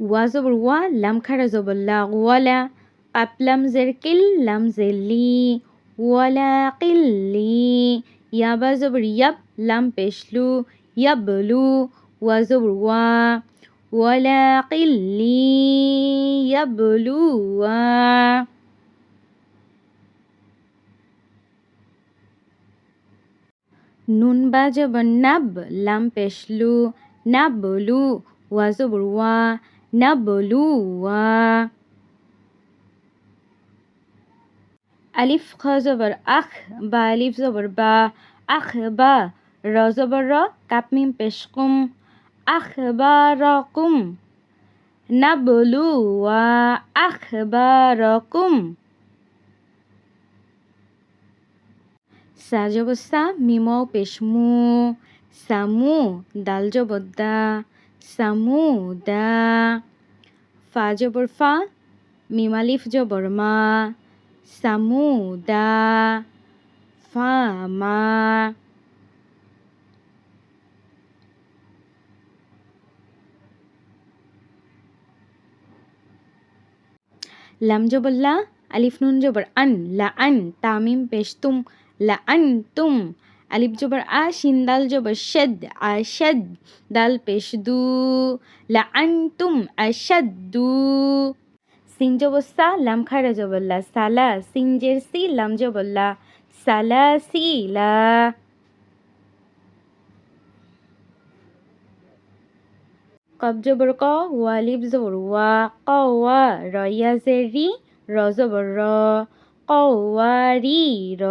ওয়া জবর ওয়া, লাম খাড়া জবর লা, ওয়ালা। কাপ লাম জের কিল, লাম জের লি, ওয়ালা কিল্লি। ইয়া বা জবর ইয়াব, লাম পেশলু, ইয়াবলু। ওয়া জবর ওয়া, ওয়ালা কিল্লি ইয়াবলুয়া। নুন বা জবর নাব, লাম পেশলু, নাবলু। ওয়া জবর ওয়া, নাবলুয়া। আলিফ খ জবর আখ, বা আলিফ জবর বা, আখ বা। র জবর র, কাপ মিম পেশকুম, আখ বা রকুম। নাবলুয়া আখ বা রকুম। সা জবর সা, মিম ওয়াও পেশ মু, সামু। দাল জবর দা, সামুদা। ফা জবর ফা, মিম আলিফ জবর মা, সামুদা ফামা। লাম জবর লা, আলিফ নুন জবর আন, লা আন। তামিম পেশতুম, লা আন তুম। আলিফ জবর আ, শিন দাল জবর শেদ, আশাদ। দাল পেশ দু, লা আন তুম আশাদ্দু। সিন জবর সা, লাম খাড়া জবর লা, সালা। সিন জের সি, লাম জবর লা, সালা সিলা। কব জবর ক, ওয়া আলিফ জবর ওয়া, কওয়া। র ইয়া জের রি, র জবর র, কওয়ারি র।